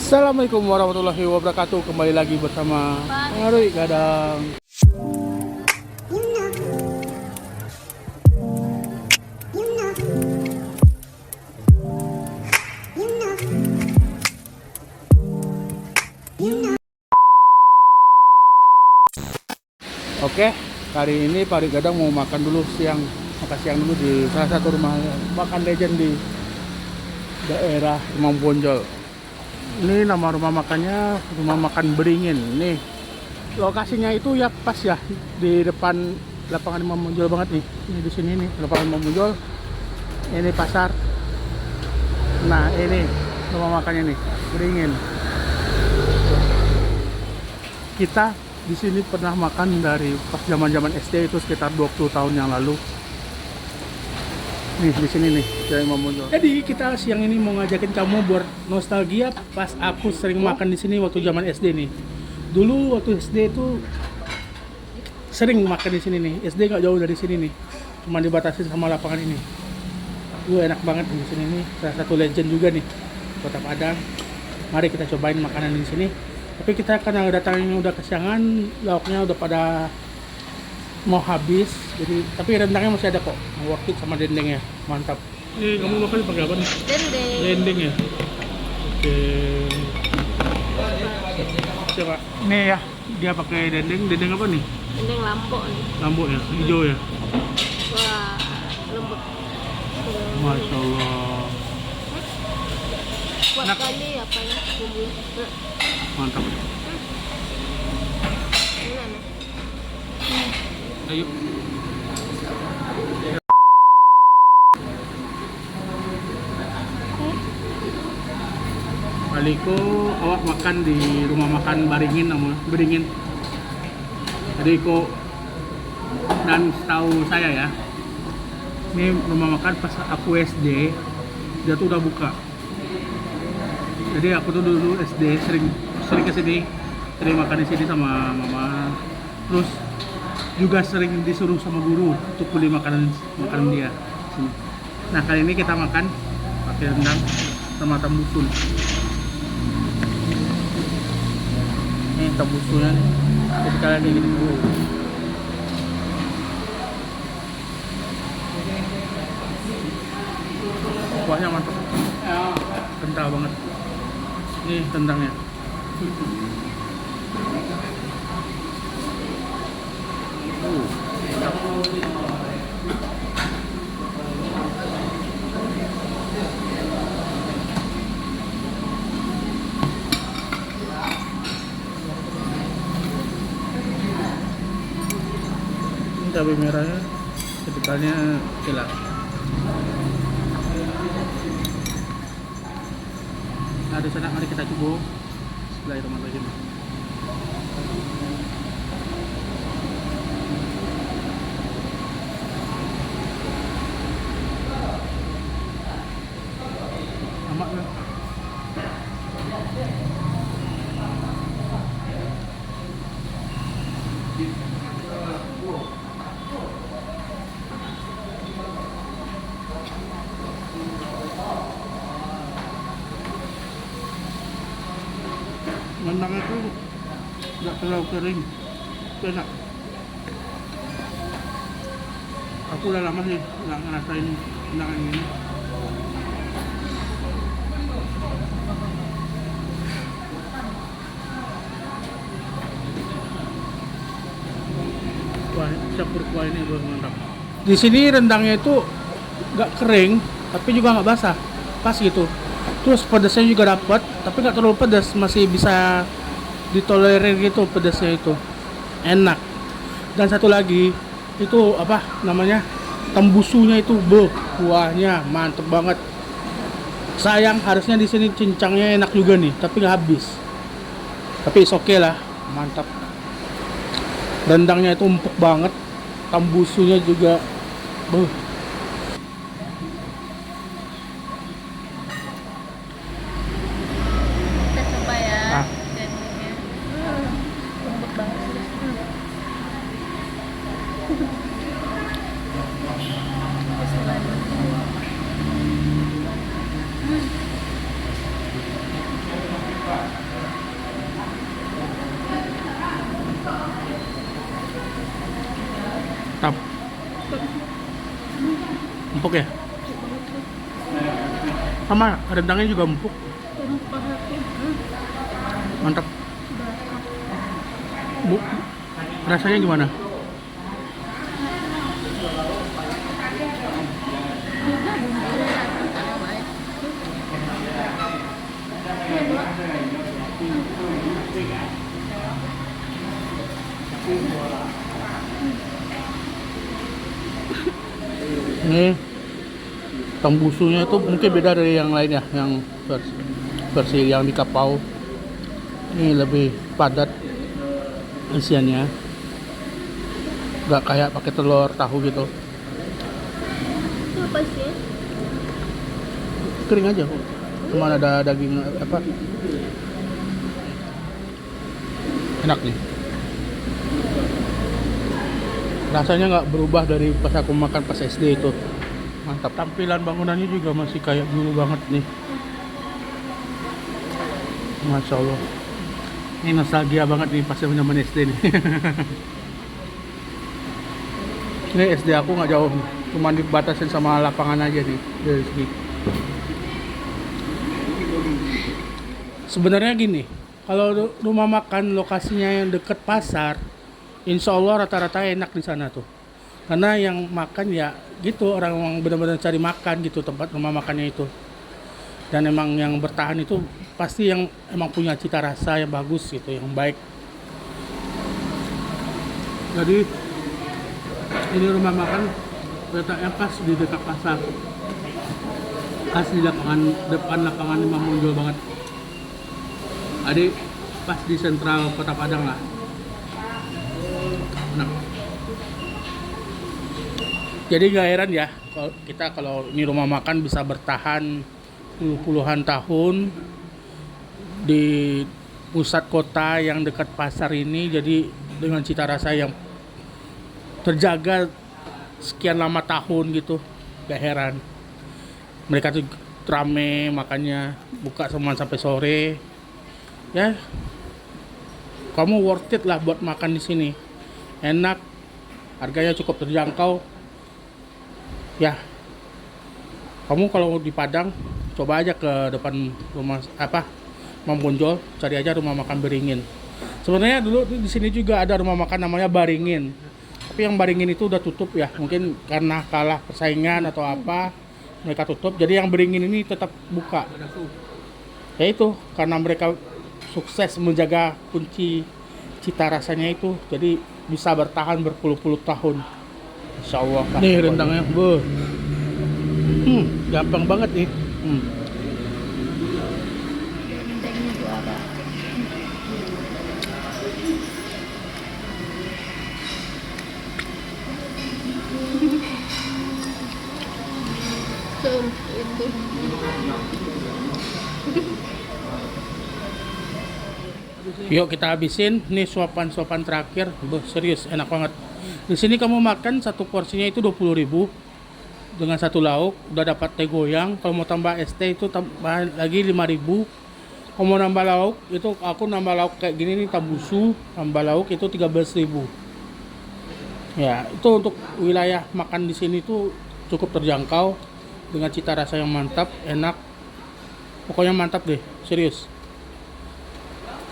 Assalamualaikum warahmatullahi wabarakatuh. Kembali lagi bersama Ngaruy Gadang. Oke, kali ini Pak Gadang mau makan dulu siang. Makan siang dulu di salah satu rumah makan legend di daerah Imam Bonjol. Ini nama rumah makannya Rumah Makan Beringin. Nih lokasinya itu ya pas ya di depan lapangan Imam Bonjol banget nih. Ini di sini nih lapangan Imam Bonjol. Ini pasar. Nah ini rumah makannya nih Beringin. Kita di sini pernah makan dari pas zaman-zaman SD itu sekitar 20 tahun yang lalu. Nih di sini nih dari Imam Bonjol. Jadi kita siang ini mau ngajakin kamu buat nostalgia pas aku sering makan di sini waktu zaman SD nih. Dulu waktu SD itu sering makan di sini nih. SD nggak jauh dari sini nih. Cuma dibatasi sama lapangan ini. Enak banget di sini nih. Salah satu legend juga nih Kota Padang. Mari kita cobain makanan di sini. Tapi kita karena datangnya udah kesiangan, lauknya udah pada mau habis, jadi tapi rendangnya masih ada kok, worth it sama dendengnya, mantap. Ini kamu makan pakai apa nih? Dendeng. Dendeng ya. Oke. Coba. Nih ya, dia pakai dendeng. Dendeng apa nih? Dendeng lombok nih. Lombok ya, hijau ya. Wah, lembut. Masya Allah. Kuat Enak. kali apa ya bumbu. Mantap. Enak. Ayo. Aliko, awak makan di rumah makan Beringin namanya, Beringin. Aliko, dan setahu saya ya, ini rumah makan pas aku SD, dia tuh udah buka. Jadi aku tuh dulu SD sering ke sini, sering makan di sini sama mama. Terus juga sering disuruh sama guru untuk beli makanan dia sini. Nah kali ini kita makan pakai rendang sama tambusul. Ini tambusulnya nih. Jadi kalian kayak gini dulu. Kuahnya mantap. Kental banget. Ini rendangnya. Ini cabai merahnya sekitarnya gila. Nah di sana mari kita coba. Bismillahirrahmanirrahim. Amat ya. Rendangnya tuh nggak terlalu kering, enak. Aku udah lama sih nggak ngerasain rendang ini. Wah, campur kuah ini gue mantap. Di sini rendangnya itu nggak kering, tapi juga nggak basah, pas gitu. Terus pedasnya juga dapat, tapi nggak terlalu pedas, masih bisa ditolerir gitu pedasnya itu. Enak. Dan satu lagi itu apa namanya? Tembusunya itu, kuahnya mantep banget. Sayang harusnya di sini cincangnya enak juga nih, tapi nggak habis. Tapi oke lah, mantap. Rendangnya itu empuk banget, tembusunya juga, Kita coba ya. Ah. Dendengnya. Lembut banget sih. Bismillahirrahmanirrahim. Empuk ya? Sama rendangnya juga empuk. Empuk banget ya. Mantap. Bu, rasanya gimana? Ini tambusunya itu mungkin beda dari yang lain ya, yang versi yang di kapau. Ini lebih padat isiannya, nggak kayak pakai telur tahu gitu. Itu apa sih? Kering aja, cuma ada daging apa, enak nih. Rasanya nggak berubah dari pas aku makan pas SD itu. Mantap. Tampilan bangunannya juga masih kayak dulu banget nih. Masya Allah. Ini nostalgia banget nih pas zaman SD nih. Ini SD aku nggak jauh, cuma dibatasin sama lapangan aja nih dari sini. Sebenarnya gini, kalau rumah makan lokasinya yang deket pasar, insya Allah rata-rata enak di sana tuh. Karena yang makan ya gitu, orang yang benar-benar cari makan gitu tempat rumah makannya itu. Dan emang yang bertahan itu pasti yang emang punya cita rasa yang bagus gitu, yang baik. Jadi ini rumah makan letaknya pas di dekat pasar, pas di lapangan depan lapangan Imam Bonjol banget. Jadi pas di sentral Kota Padang lah. Enak. Jadi gak heran ya kalau kita kalau ini rumah makan bisa bertahan puluhan tahun di pusat kota yang dekat pasar ini, jadi dengan cita rasa yang terjaga sekian lama tahun gitu. Gak heran mereka tuh rame makannya, buka semua sampai sore ya. Kamu worth it lah buat makan di sini, enak, harganya cukup terjangkau ya. Kamu kalau di Padang coba aja ke depan rumah apa Imam Bonjol, cari aja rumah makan Beringin. Sebenarnya dulu di sini juga ada rumah makan namanya Baringin, tapi yang Baringin itu udah tutup ya, mungkin karena kalah persaingan atau apa mereka tutup. Jadi yang Beringin ini tetap buka, ya itu karena mereka sukses menjaga kunci cita rasanya itu, jadi bisa bertahan berpuluh-puluh tahun. Insya Allah. Nih rendangnya, bu, gampang banget nih. Rendangnya juara. Itu. Yuk kita habisin. Nih suapan terakhir. Serius enak banget. Di sini kamu makan satu porsinya itu 20.000 dengan satu lauk, udah dapat teh goyang. Kalau mau tambah es teh itu tambah lagi 5.000. Kalau mau nambah lauk itu aku nambah lauk kayak gini nih, tambusu tambah lauk itu 13.000. Ya, itu untuk wilayah makan di sini tuh cukup terjangkau dengan cita rasa yang mantap, enak. Pokoknya mantap deh, serius.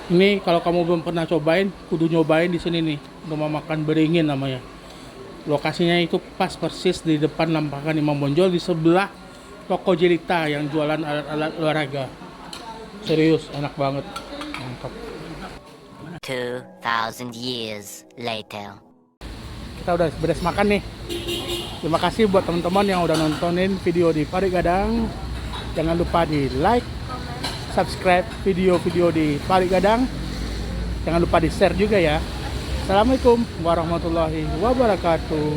Ini kalau kamu belum pernah cobain, kudu nyobain di sini nih, rumah makan Beringin namanya. Lokasinya itu pas persis di depan lapangan Imam Bonjol, di sebelah toko Jelita yang jualan alat-alat olahraga. Serius, enak banget, mantap. 2,000 years later. Kita udah beres makan nih. Terima kasih buat teman-teman yang udah nontonin video di Pari Gadang. Jangan lupa di like, subscribe video-video di Pari Gadang. Jangan lupa di share juga ya. Assalamualaikum warahmatullahi wabarakatuh.